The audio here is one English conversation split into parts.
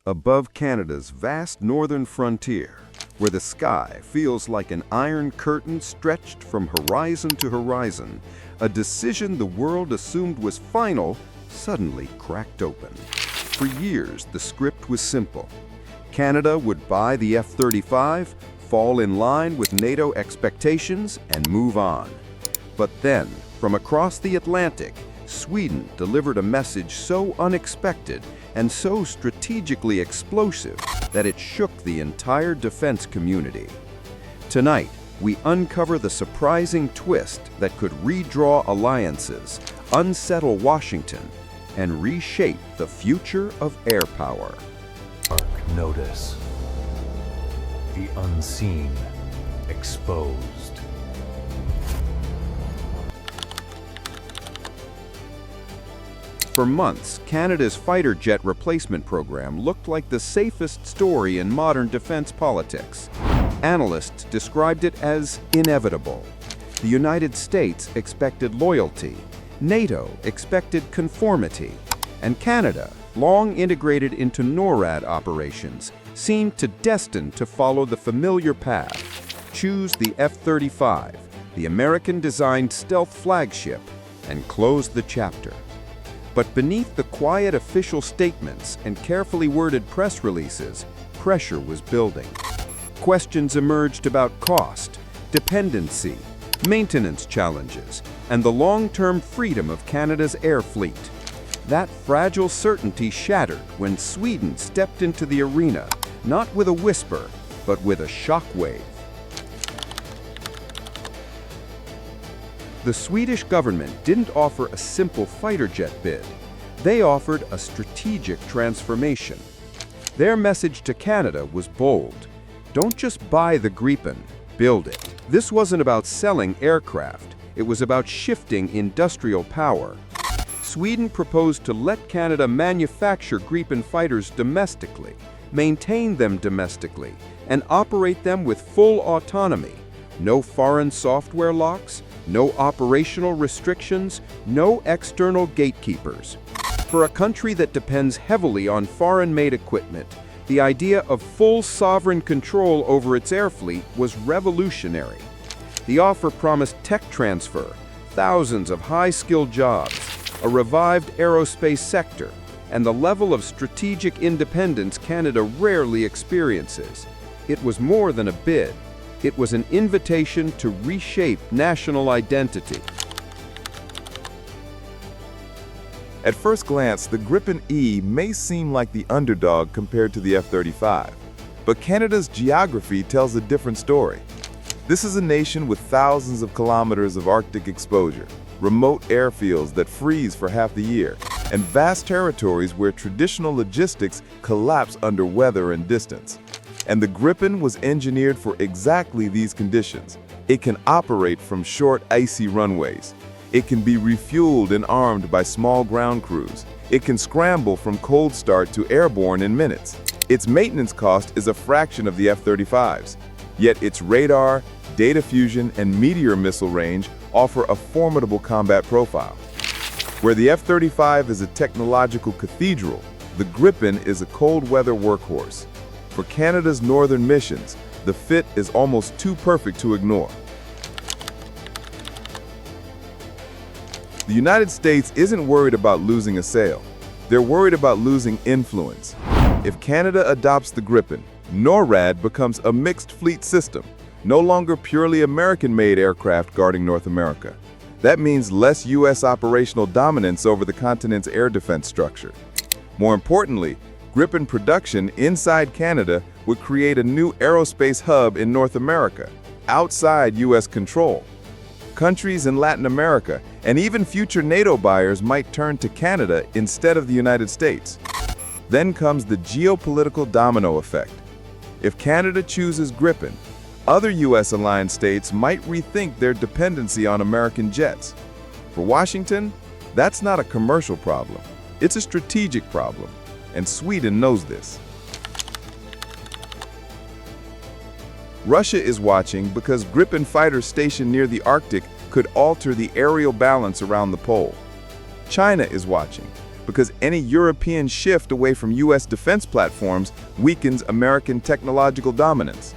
Above Canada's vast northern frontier, where the sky feels like an iron curtain stretched from horizon to horizon, a decision the world assumed was final suddenly cracked open. For years, the script was simple. Canada would buy the F-35, fall in line with NATO expectations, and move on. But then, from across the Atlantic, Sweden delivered a message so unexpected and so strategically explosive that it shook the entire defense community. Tonight, we uncover the surprising twist that could redraw alliances, unsettle Washington, and reshape the future of air power. Notice. The unseen exposed. For months, Canada's fighter jet replacement program looked like the safest story in modern defense politics. Analysts described it as inevitable. The United States expected loyalty, NATO expected conformity, and Canada, long integrated into NORAD operations, seemed destined to follow the familiar path. Choose the F-35, the American-designed stealth flagship, and close the chapter. But beneath the quiet official statements and carefully worded press releases, pressure was building. Questions emerged about cost, dependency, maintenance challenges, and the long-term freedom of Canada's air fleet. That fragile certainty shattered when Sweden stepped into the arena, not with a whisper, but with a shockwave. The Swedish government didn't offer a simple fighter jet bid. They offered a strategic transformation. Their message to Canada was bold. Don't just buy the Gripen, build it. This wasn't about selling aircraft. It was about shifting industrial power. Sweden proposed to let Canada manufacture Gripen fighters domestically, maintain them domestically, and operate them with full autonomy. No foreign software locks, no operational restrictions, no external gatekeepers. For a country that depends heavily on foreign-made equipment, the idea of full sovereign control over its air fleet was revolutionary. The offer promised tech transfer, thousands of high-skilled jobs, a revived aerospace sector, and the level of strategic independence Canada rarely experiences. It was more than a bid. It was an invitation to reshape national identity. At first glance, the Gripen E may seem like the underdog compared to the F-35, but Canada's geography tells a different story. This is a nation with thousands of kilometers of Arctic exposure, remote airfields that freeze for half the year, and vast territories where traditional logistics collapse under weather and distance. And the Gripen was engineered for exactly these conditions. It can operate from short, icy runways. It can be refueled and armed by small ground crews. It can scramble from cold start to airborne in minutes. Its maintenance cost is a fraction of the F-35's, yet its radar, data fusion, and Meteor missile range offer a formidable combat profile. Where the F-35 is a technological cathedral, the Gripen is a cold-weather workhorse. For Canada's northern missions, the fit is almost too perfect to ignore. The United States isn't worried about losing a sale. They're worried about losing influence. If Canada adopts the Gripen, NORAD becomes a mixed fleet system, no longer purely American-made aircraft guarding North America. That means less U.S. operational dominance over the continent's air defense structure. More importantly, Gripen production inside Canada would create a new aerospace hub in North America, outside U.S. control. Countries in Latin America and even future NATO buyers might turn to Canada instead of the United States. Then comes the geopolitical domino effect. If Canada chooses Gripen, other U.S. alliance states might rethink their dependency on American jets. For Washington, that's not a commercial problem. It's a strategic problem, and Sweden knows this. Russia is watching because Gripen fighters stationed near the Arctic could alter the aerial balance around the pole. China is watching because any European shift away from U.S. defense platforms weakens American technological dominance.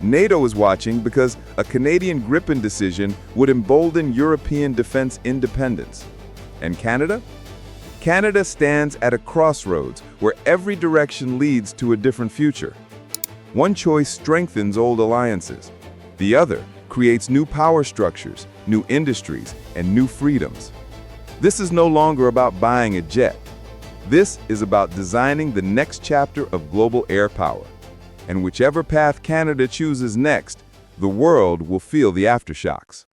NATO is watching because a Canadian Gripen decision would embolden European defense independence. And Canada? Canada stands at a crossroads where every direction leads to a different future. One choice strengthens old alliances. The other creates new power structures, new industries, and new freedoms. This is no longer about buying a jet. This is about designing the next chapter of global air power. And whichever path Canada chooses next, the world will feel the aftershocks.